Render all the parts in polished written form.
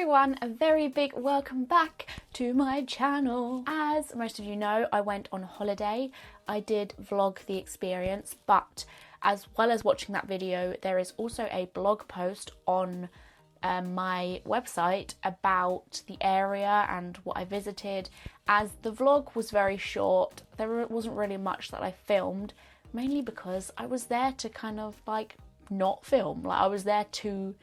everyone, a very big welcome back to my channel. As most of you know, I went on holiday. I did vlog the experience, but as well as watching that video, there is also a blog post on my website about the area and what I visited. As the vlog was very short, there wasn't really much that I filmed, mainly because I was there to kind of like not film. Like, I was there to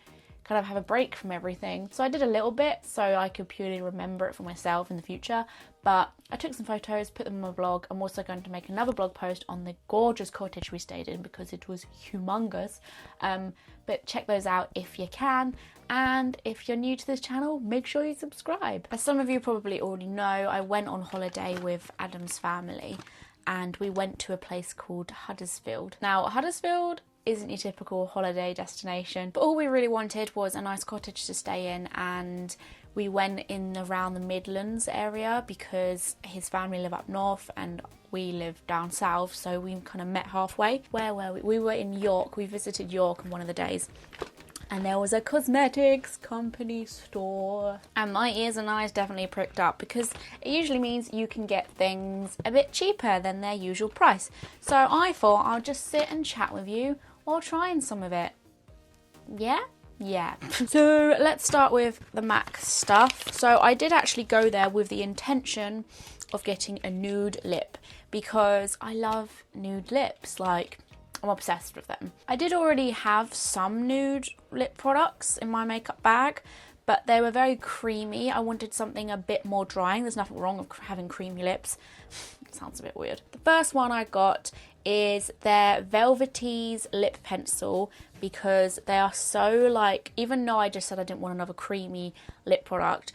kind of have a break from everything. So I did a little bit so I could purely remember it for myself in the future. But I took some photos, put them on my blog. I'm also going to make another blog post on the gorgeous cottage we stayed in because it was humongous. But check those out if you can. And if you're new to this channel, make sure you subscribe. As some of you probably already know, I went on holiday with Adam's family and we went to a place called Huddersfield. Now, Huddersfield isn't your typical holiday destination, but all we really wanted was a nice cottage to stay in, and we went in around the Midlands area because his family live up north and we live down south, so we kind of met halfway. Where were we? We were in York. We visited York on one of the days, and there was a cosmetics company store, and my ears and eyes definitely pricked up because it usually means you can get things a bit cheaper than their usual price. So I thought I'll just sit and chat with you while trying some of it. Yeah. So let's start with the MAC stuff. So I did actually go there with the intention of getting a nude lip because I love nude lips. Like, I'm obsessed with them. I did already have some nude lip products in my makeup bag, but they were very creamy. I wanted something a bit more drying. There's nothing wrong with having creamy lips. Sounds a bit weird. The first one I got is their Velvetease lip pencil because they are so, like, even though I just said I didn't want another creamy lip product,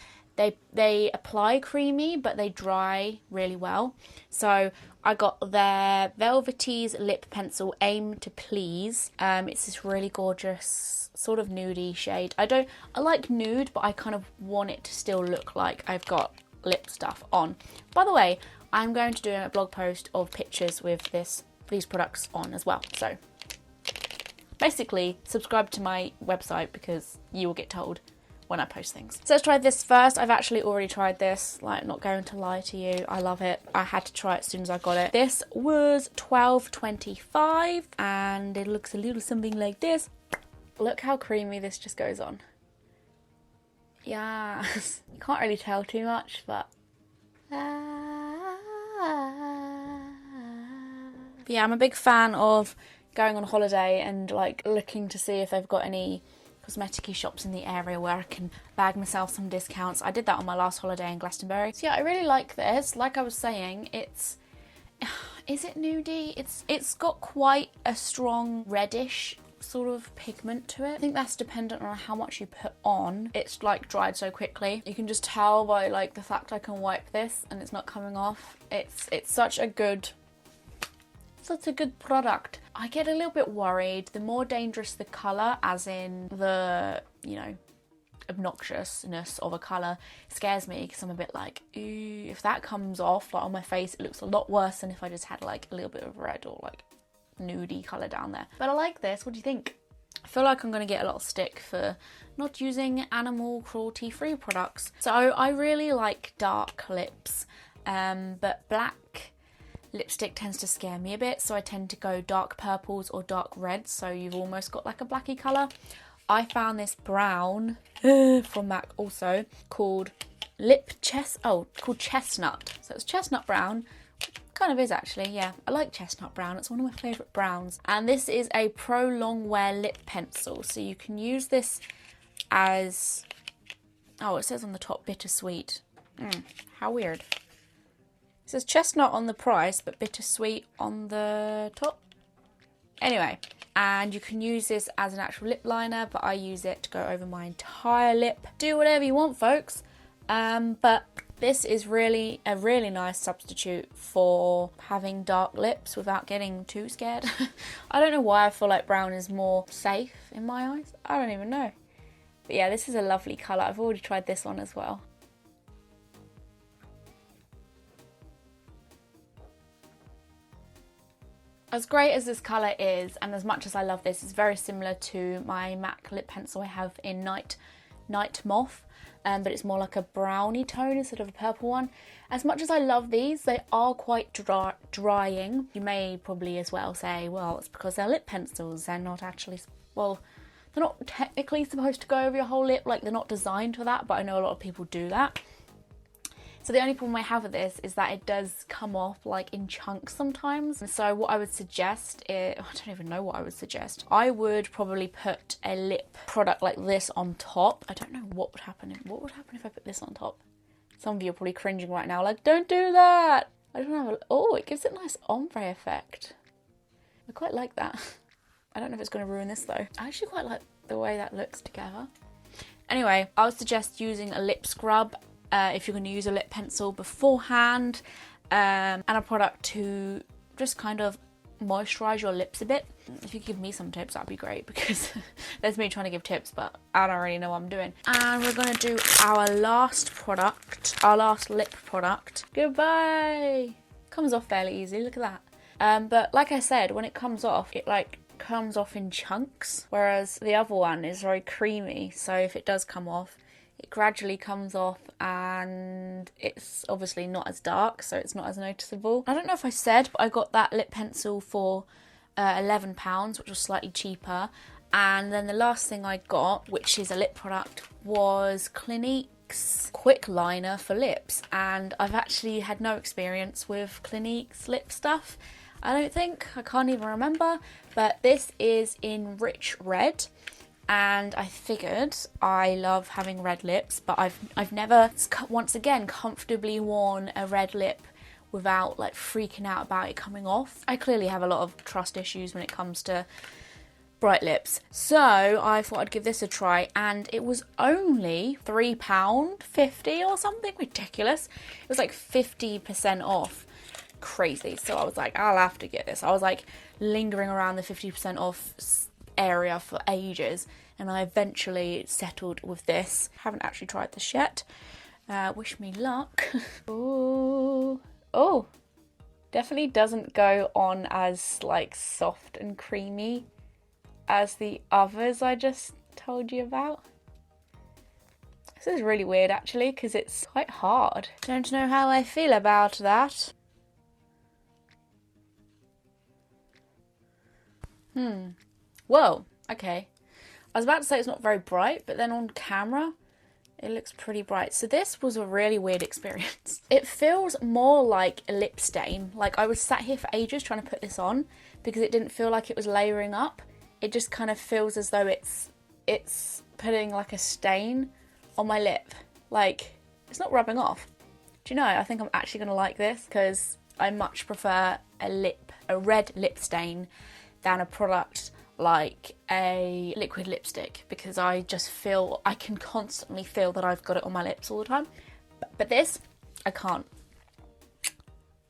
they apply creamy but they dry really well. So I got their Velvetease lip pencil Aim to Please. It's this really gorgeous sort of nudie shade. I like nude, but I kind of want it to still look like I've got lip stuff on. By the way, I'm going to do a blog post of pictures with these products on as well. So basically subscribe to my website because you will get told when I post things. So let's try this first. I've actually already tried this, like, not going to lie to you. I love it. I had to try it as soon as I got it. This was $12.25 and it looks a little something like this. Look how creamy this just goes on. Yes. You can't really tell too much, but yeah, I'm a big fan of going on holiday and like looking to see if they've got any cosmetic-y shops in the area where I can bag myself some discounts. I did that on my last holiday in Glastonbury. So yeah, I really like this. Like I was saying, is it nudie? It's got quite a strong reddish sort of pigment to it. I think that's dependent on how much you put on. It's like dried so quickly. You can just tell by like the fact I can wipe this and it's not coming off. It's such a good product. I get a little bit worried. The more dangerous the colour, as in the, you know, obnoxiousness of a colour, scares me because I'm a bit like, ooh, if that comes off like on my face, it looks a lot worse than if I just had like a little bit of red or like nudie colour down there. But I like this. What do you think? I feel like I'm going to get a lot of stick for not using animal cruelty free products. So I really like dark lips, but black lipstick tends to scare me a bit, so I tend to go dark purples or dark reds, so you've almost got like a blacky colour. I found this brown from MAC also called Chestnut. So it's chestnut brown. Kind of is actually, yeah. I like chestnut brown. It's one of my favourite browns. And this is a Pro Long Wear lip pencil. So you can use this as, oh, it says on the top bittersweet. How weird. It says chestnut on the price, but bittersweet on the top. Anyway, and you can use this as an actual lip liner, but I use it to go over my entire lip. Do whatever you want, folks. But this is really a really nice substitute for having dark lips without getting too scared. I don't know why I feel like brown is more safe in my eyes. I don't even know. But yeah, this is a lovely colour. I've already tried this one as well. As great as this colour is, and as much as I love this, it's very similar to my MAC lip pencil I have in Night Night Moth, but it's more like a brownie tone instead of a purple one. As much as I love these, they are quite drying. You may probably as well say, well, it's because they're lip pencils. They're not actually, well, they're not technically supposed to go over your whole lip. Like, they're not designed for that, but I know a lot of people do that. So the only problem I have with this is that it does come off like in chunks sometimes. And so what I would suggest is, I don't even know what I would suggest. I would probably put a lip product like this on top. I don't know what would happen if I put this on top. Some of you are probably cringing right now, like, don't do that. I don't know. Oh, it gives it a nice ombre effect. I quite like that. I don't know if it's going to ruin this though. I actually quite like the way that looks together. Anyway, I would suggest using a lip scrub if you're going to use a lip pencil beforehand, and a product to just kind of moisturize your lips a bit. If you give me some tips, that'd be great, because there's me trying to give tips, but I don't really know what I'm doing. And we're going to do our last product, our last lip product. Goodbye! Comes off fairly easy, look at that. But like I said, when it comes off, it like comes off in chunks, whereas the other one is very creamy, so if it does come off, it gradually comes off, and it's obviously not as dark, so it's not as noticeable. I don't know if I said, but I got that lip pencil for £11, which was slightly cheaper. And then the last thing I got, which is a lip product, was Clinique's Quick Liner for lips. And I've actually had no experience with Clinique's lip stuff, I don't think. I can't even remember. But this is in Rich Red. And I figured, I love having red lips, but I've never, once again, comfortably worn a red lip without like freaking out about it coming off. I clearly have a lot of trust issues when it comes to bright lips. So I thought I'd give this a try, and it was only £3.50 or something ridiculous. It was like 50% off. Crazy. So I was like, I'll have to get this. I was like lingering around the 50% off area for ages, and I eventually settled with this. Haven't actually tried this yet. Wish me luck. Ooh. Oh, definitely doesn't go on as like soft and creamy as the others I just told you about. This is really weird actually, because it's quite hard. Don't know how I feel about that. Whoa, okay. I was about to say it's not very bright, but then on camera, it looks pretty bright. So this was a really weird experience. It feels more like a lip stain. Like, I was sat here for ages trying to put this on because it didn't feel like it was layering up. It just kind of feels as though it's putting like a stain on my lip. Like, it's not rubbing off. Do you know, I think I'm actually going to like this, because I much prefer a red lip stain than a product like a liquid lipstick, because I can constantly feel that I've got it on my lips all the time. But this, I can't.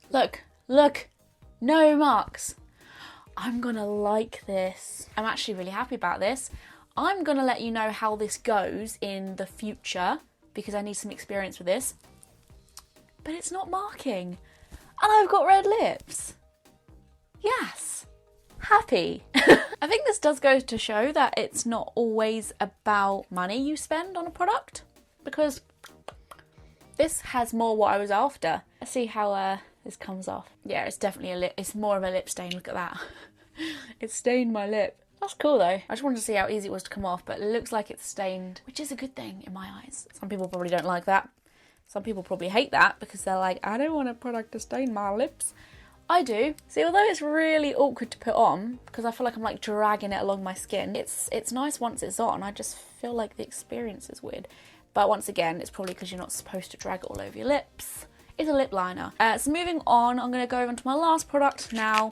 Look, no marks. I'm gonna like this. I'm actually really happy about this. I'm gonna let you know how this goes in the future, because I need some experience with this. But it's not marking, and I've got red lips. Yes. Happy. I think this does go to show that it's not always about money you spend on a product, because this has more what I was after. Let's see how this comes off. Yeah, it's definitely it's more of a lip stain. Look at that. It stained my lip. That's cool though. I just wanted to see how easy it was to come off, but it looks like it's stained, which is a good thing in my eyes. Some people probably don't like that. Some people probably hate that because they're like, I don't want a product to stain my lips. I do. See, although it's really awkward to put on, because I feel like I'm like dragging it along my skin, it's nice once it's on. I just feel like the experience is weird. But once again, it's probably because you're not supposed to drag it all over your lips. It's a lip liner. So moving on, I'm going to go over to my last product now,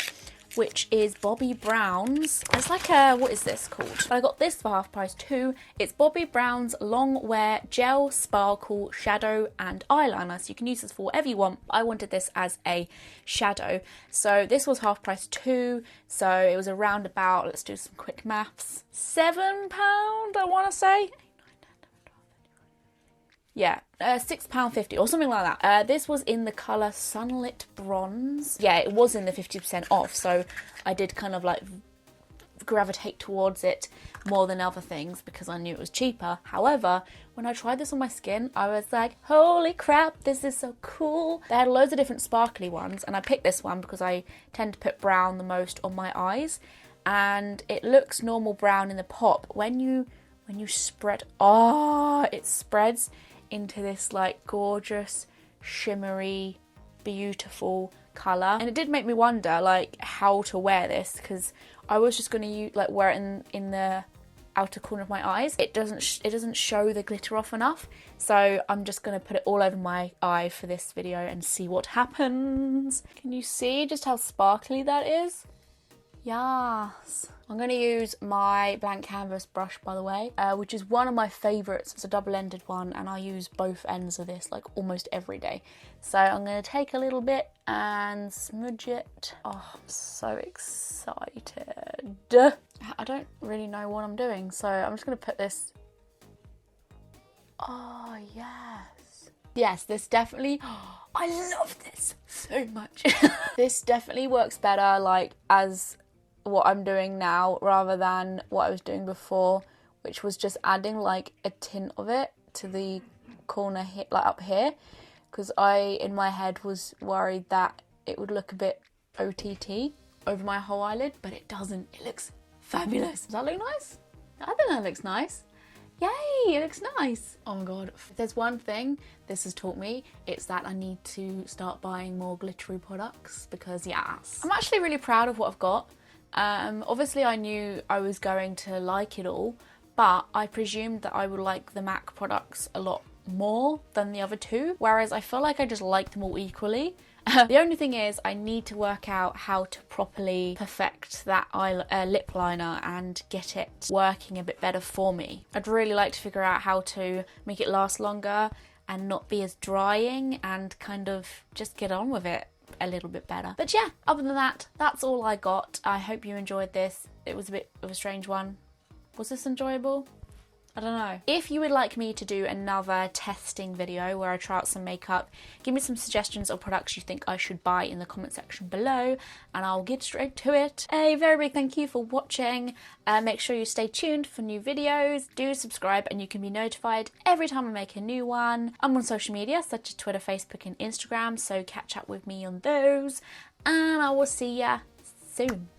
which is Bobbi Brown's. It's like a, what is this called? I got this for half price too. It's Bobbi Brown's Long Wear Gel Sparkle Shadow and Eyeliner. So you can use this for whatever you want. I wanted this as a shadow. So this was half price too. So it was around about, let's do some quick maths, £7, I want to say. Yeah, £6.50 or something like that. This was in the colour Sunlit Bronze. Yeah, it was in the 50% off, so I did kind of like gravitate towards it more than other things because I knew it was cheaper. However, when I tried this on my skin, I was like, holy crap, this is so cool. They had loads of different sparkly ones, and I picked this one because I tend to put brown the most on my eyes, and it looks normal brown in the pop. When you spread, it spreads into this like gorgeous, shimmery, beautiful colour. And it did make me wonder like how to wear this, because I was just going to wear it in the outer corner of my eyes. It doesn't show the glitter off enough, so I'm just going to put it all over my eye for this video and see what happens. Can you see just how sparkly that is? Yes. I'm going to use my blank canvas brush, by the way, which is one of my favourites. It's a double-ended one, and I use both ends of this like almost every day. So I'm going to take a little bit and smudge it. Oh, I'm so excited. I don't really know what I'm doing, so I'm just going to put this. Oh, yes. Yes, this definitely, I love this so much. This definitely works better like as what I'm doing now rather than what I was doing before, which was just adding like a tint of it to the corner here, like up here, because I in my head was worried that it would look a bit OTT over my whole eyelid, but it doesn't. It looks fabulous. Does that look nice? I think that looks nice. Yay, it looks nice. Oh my god, if there's one thing this has taught me, it's that I need to start buying more glittery products, because yes. I'm actually really proud of what I've got. Obviously I knew I was going to like it all, but I presumed that I would like the MAC products a lot more than the other two, whereas I feel like I just like them all equally. The only thing is I need to work out how to properly perfect that lip liner and get it working a bit better for me. I'd really like to figure out how to make it last longer and not be as drying, and kind of just get on with it a little bit better. But yeah, other than that, that's all I got. I hope you enjoyed this. It was a bit of a strange one. Was this enjoyable? I don't know. If you would like me to do another testing video where I try out some makeup, give me some suggestions of products you think I should buy in the comment section below, and I'll get straight to it. A very big thank you for watching. Make sure you stay tuned for new videos. Do subscribe and you can be notified every time I make a new one. I'm on social media such as Twitter, Facebook and Instagram, so catch up with me on those, and I will see ya soon.